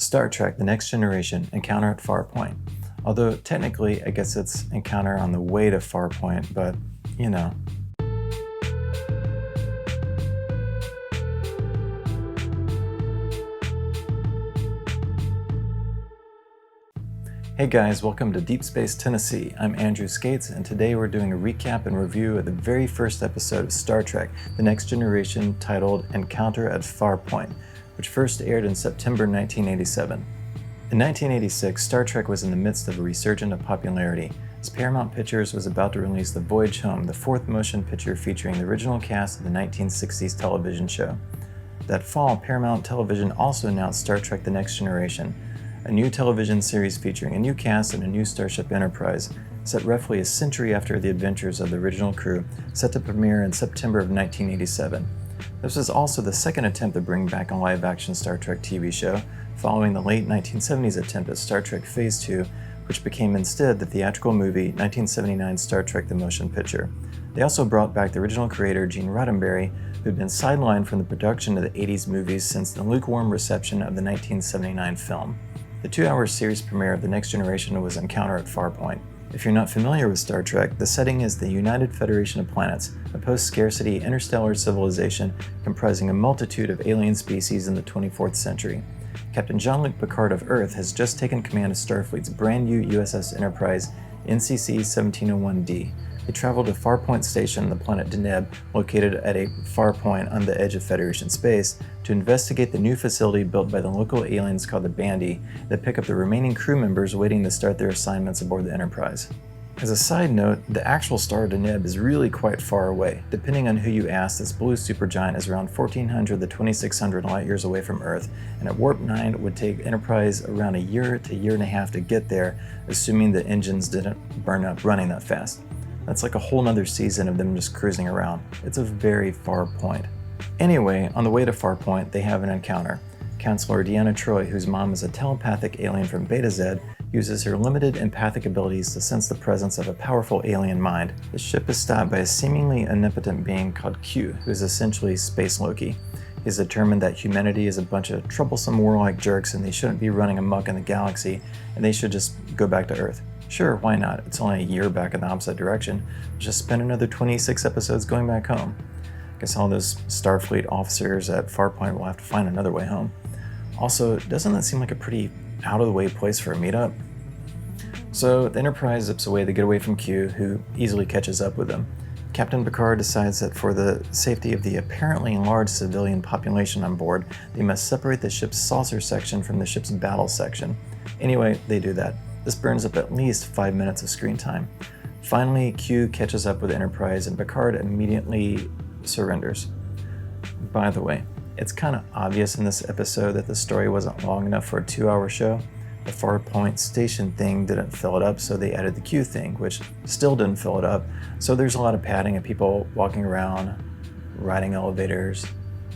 Star Trek: The Next Generation Encounter at Farpoint. Although technically, I guess it's encounter on the way to Farpoint, but you know. Hey guys, welcome to Deep Space Tennessee. I'm Andrew Scates, and today we're doing a recap and review of the very first episode of Star Trek: The Next Generation, titled Encounter at Farpoint, which first aired in September 1987. In 1986, Star Trek was in the midst of a resurgence of popularity, as Paramount Pictures was about to release The Voyage Home, the fourth motion picture featuring the original cast of the 1960s television show. That fall, Paramount Television also announced Star Trek: The Next Generation, a new television series featuring a new cast and a new Starship Enterprise, set roughly a century after the adventures of the original crew, set to premiere in September of 1987. This was also the second attempt to bring back a live-action Star Trek TV show, following the late 1970s attempt at Star Trek Phase 2, which became instead the theatrical movie 1979 Star Trek: The Motion Picture. They also brought back the original creator Gene Roddenberry, who had been sidelined from the production of the 80s movies since the lukewarm reception of the 1979 film. The 2-hour series premiere of The Next Generation was Encounter at Farpoint. If you're not familiar with Star Trek, the setting is the United Federation of Planets, a post-scarcity interstellar civilization comprising a multitude of alien species in the 24th century. Captain Jean-Luc Picard of Earth has just taken command of Starfleet's brand new U.S.S. Enterprise NCC 1701D. They travel to Farpoint Station on the planet Deneb, located at a far point on the edge of Federation space, to investigate the new facility built by the local aliens called the Bandy that pick up the remaining crew members waiting to start their assignments aboard the Enterprise. As a side note, the actual star Deneb is really quite far away. Depending on who you ask, this blue supergiant is around 1,400 to 2,600 light years away from Earth, and at Warp 9 it would take Enterprise around a year to year and a half to get there, assuming the engines didn't burn up running that fast. That's like a whole nother season of them just cruising around. It's a very far point. Anyway, on the way to Farpoint, they have an encounter. Counselor Deanna Troi, whose mom is a telepathic alien from Beta Z, uses her limited empathic abilities to sense the presence of a powerful alien mind. The ship is stopped by a seemingly omnipotent being called Q, who is essentially Space Loki. He's determined that humanity is a bunch of troublesome warlike jerks and they shouldn't be running amok in the galaxy, and they should just go back to Earth. Sure, why not? It's only a year back in the opposite direction. Just spend another 26 episodes going back home. Guess all those Starfleet officers at Farpoint will have to find another way home. Also, doesn't that seem like a pretty out-of-the-way place for a meetup? So the Enterprise zips away to get away from Q, who easily catches up with them. Captain Picard decides that for the safety of the apparently large civilian population on board, they must separate the ship's saucer section from the ship's battle section. Anyway, they do that. This burns up at least 5 minutes of screen time. Finally, Q catches up with Enterprise and Picard immediately surrenders. By the way, it's kind of obvious in this episode that the story wasn't long enough for a 2-hour show. The Farpoint Station thing didn't fill it up, so they added the Q thing, which still didn't fill it up. So there's a lot of padding of people walking around, riding elevators,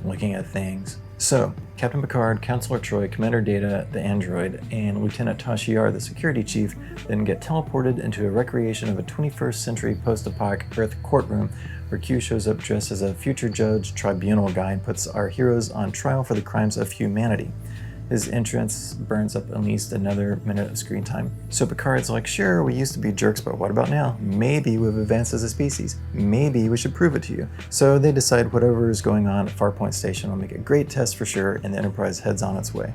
looking at things. So, Captain Picard, Counselor Troi, Commander Data, the android, and Lieutenant Tashiar, the security chief, then get teleported into a recreation of a 21st century post-apoc Earth courtroom where Q shows up dressed as a future judge tribunal guy and puts our heroes on trial for the crimes of humanity. His entrance burns up at least another minute of screen time. So Picard's like, sure, we used to be jerks, but what about now? Maybe we've advanced as a species. Maybe we should prove it to you. So they decide whatever is going on at Farpoint Station will make a great test for sure, and the Enterprise heads on its way.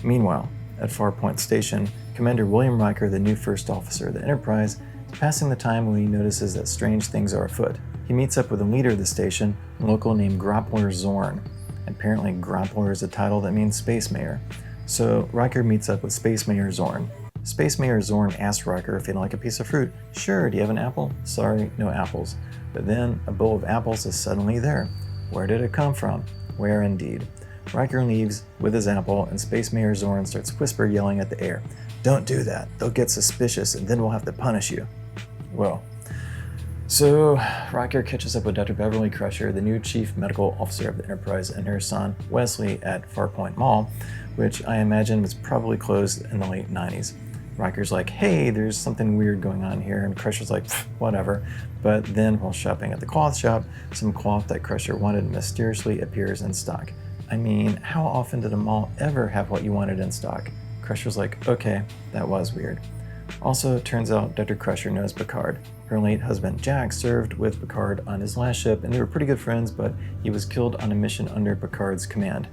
Meanwhile, at Farpoint Station, Commander William Riker, the new first officer of the Enterprise, is passing the time when he notices that strange things are afoot. He meets up with the leader of the station, a local named Groppler Zorn. Apparently, Groppler is a title that means Space Mayor. So Riker meets up with Space Mayor Zorn. Space Mayor Zorn asks Riker if he'd like a piece of fruit. Sure, do you have an apple? Sorry, no apples. But then a bowl of apples is suddenly there. Where did it come from? Where indeed? Riker leaves with his apple, and Space Mayor Zorn starts whisper yelling at the air. Don't do that. They'll get suspicious, and then we'll have to punish you. Well, so Riker catches up with Dr. Beverly Crusher, the new chief medical officer of the Enterprise, and her son Wesley at Farpoint Mall, which I imagine was probably closed in the late 90s. Riker's like, hey, there's something weird going on here, and Crusher's like, whatever. But then while shopping at the cloth shop, some cloth that Crusher wanted mysteriously appears in stock. I mean, how often did a mall ever have what you wanted in stock? Crusher's like, okay, that was weird. Also, it turns out Dr. Crusher knows Picard. Her late husband Jack served with Picard on his last ship, and they were pretty good friends, but he was killed on a mission under Picard's command.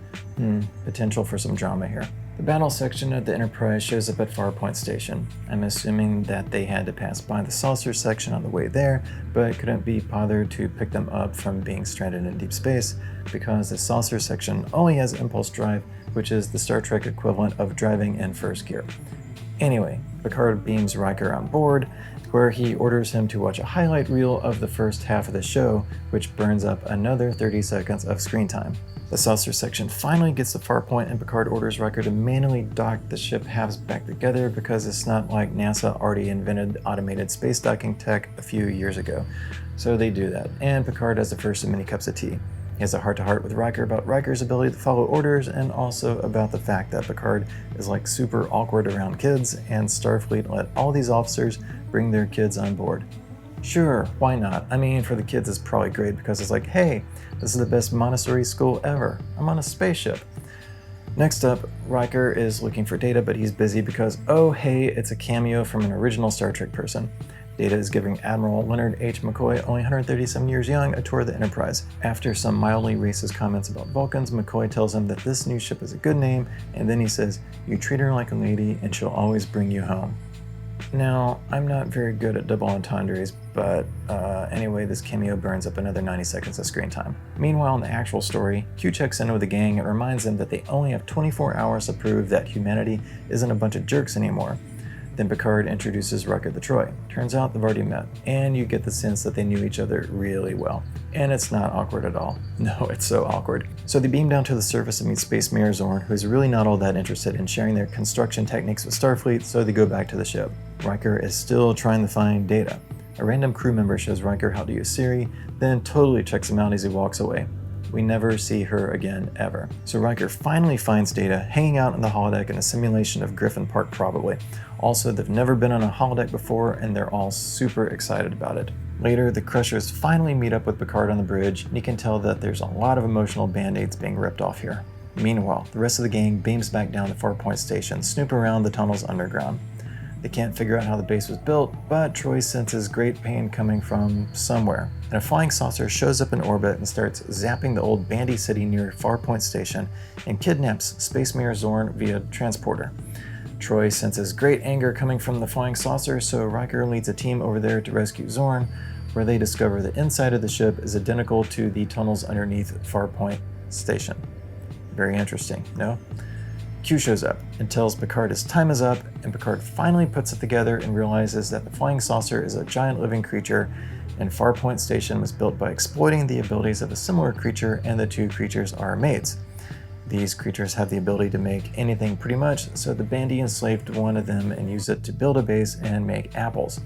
Potential for some drama here. The battle section of the Enterprise shows up at Farpoint Station. I'm assuming that they had to pass by the saucer section on the way there, but couldn't be bothered to pick them up from being stranded in deep space, because the saucer section only has impulse drive, which is the Star Trek equivalent of driving in first gear. Anyway, Picard beams Riker on board, where he orders him to watch a highlight reel of the first half of the show, which burns up another 30 seconds of screen time. The saucer section finally gets to Farpoint, and Picard orders Riker to manually dock the ship halves back together because it's not like NASA already invented automated space docking tech a few years ago. So they do that, and Picard has the first of many cups of tea. He has a heart-to-heart with Riker about Riker's ability to follow orders, and also about the fact that Picard is like super awkward around kids, and Starfleet let all these officers bring their kids on board. Sure, why not? I mean, for the kids it's probably great because it's like, hey, this is the best Montessori school ever. I'm on a spaceship. Next up, Riker is looking for Data, but he's busy because, oh hey, it's a cameo from an original Star Trek person. Data is giving Admiral Leonard H. McCoy, only 137 years young, a tour of the Enterprise. After some mildly racist comments about Vulcans, McCoy tells him that this new ship is a good name, and then he says, you treat her like a lady and she'll always bring you home. Now, I'm not very good at double entendres, but anyway, this cameo burns up another 90 seconds of screen time. Meanwhile, in the actual story, Q checks in with the gang and reminds them that they only have 24 hours to prove that humanity isn't a bunch of jerks anymore. Then Picard introduces Riker to Troy. Turns out they've already met, and you get the sense that they knew each other really well. And it's not awkward at all. No, it's so awkward. So they beam down to the surface and meet Space Mirror Zorn, who's really not all that interested in sharing their construction techniques with Starfleet, so they go back to the ship. Riker is still trying to find Data. A random crew member shows Riker how to use Siri, then totally checks him out as he walks away. We never see her again, ever. So Riker finally finds Data hanging out on the holodeck in a simulation of Griffin Park, probably. Also, they've never been on a holodeck before, and they're all super excited about it. Later, the Crushers finally meet up with Picard on the bridge, and you can tell that there's a lot of emotional band-aids being ripped off here. Meanwhile, the rest of the gang beams back down to Farpoint Station, snoop around the tunnels underground. They can't figure out how the base was built, but Troy senses great pain coming from somewhere. And a flying saucer shows up in orbit and starts zapping the old Bandy City near Farpoint Station and kidnaps Space Mirror Zorn via transporter. Troy senses great anger coming from the flying saucer, so Riker leads a team over there to rescue Zorn, where they discover the inside of the ship is identical to the tunnels underneath Farpoint Station. Very interesting, no? Q shows up and tells Picard his time is up, and Picard finally puts it together and realizes that the flying saucer is a giant living creature, and Farpoint Station was built by exploiting the abilities of a similar creature, and the two creatures are mates. These creatures have the ability to make anything pretty much, so the Bandy enslaved one of them and used it to build a base and make apples.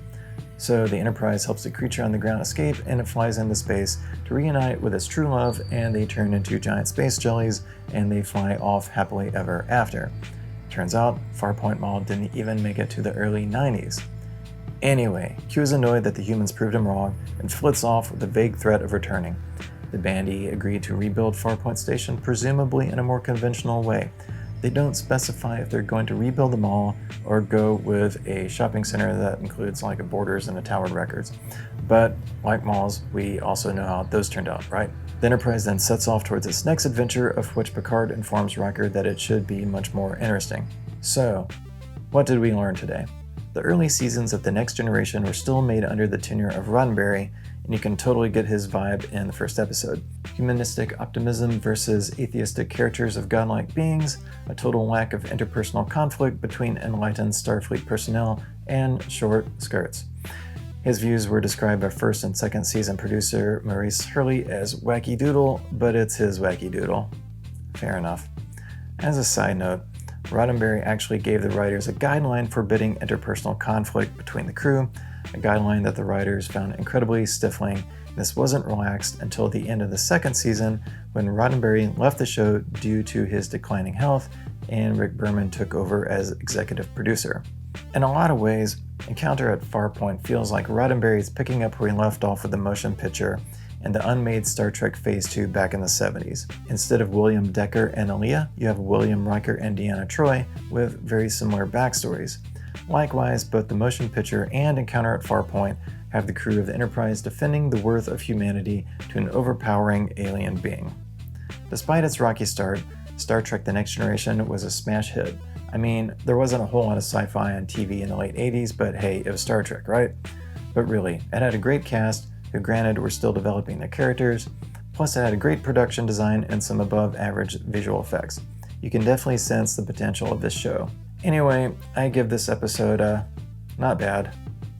So the Enterprise helps the creature on the ground escape, and it flies into space to reunite with its true love, and they turn into giant space jellies, and they fly off happily ever after. Turns out, Farpoint Mall didn't even make it to the early 90s. Anyway, Q is annoyed that the humans proved him wrong, and flits off with the vague threat of returning. The Bandy agreed to rebuild Farpoint Station, presumably in a more conventional way. They don't specify if they're going to rebuild the mall or go with a shopping center that includes like a Borders and a Tower Records. But like malls, we also know how those turned out, right? The Enterprise then sets off towards its next adventure, of which Picard informs Riker that it should be much more interesting. So, what did we learn today? The early seasons of The Next Generation were still made under the tenure of Roddenberry, and you can totally get his vibe in the first episode. Humanistic optimism versus atheistic characters of godlike beings, a total lack of interpersonal conflict between enlightened Starfleet personnel, and short skirts. His views were described by first and second season producer Maurice Hurley as wacky doodle, but it's his wacky doodle. Fair enough. As a side note, Roddenberry actually gave the writers a guideline forbidding interpersonal conflict between the crew, a guideline that the writers found incredibly stifling. This wasn't relaxed until the end of the second season, when Roddenberry left the show due to his declining health, and Rick Berman took over as executive producer. In a lot of ways, Encounter at Farpoint feels like Roddenberry is picking up where he left off with the motion picture, and the unmade Star Trek Phase 2 back in the 70s. Instead of William Decker and Aaliyah, you have William Riker and Deanna Troi with very similar backstories. Likewise, both the motion picture and Encounter at Farpoint have the crew of the Enterprise defending the worth of humanity to an overpowering alien being. Despite its rocky start, Star Trek The Next Generation was a smash hit. I mean, there wasn't a whole lot of sci-fi on TV in the late 80s, but hey, it was Star Trek, right? But really, it had a great cast, who granted were still developing their characters, plus it had a great production design and some above-average visual effects. You can definitely sense the potential of this show. Anyway, I give this episode not bad.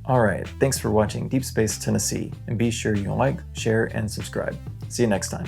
Alright, thanks for watching Deep Space Tennessee, and be sure you like, share, and subscribe. See you next time.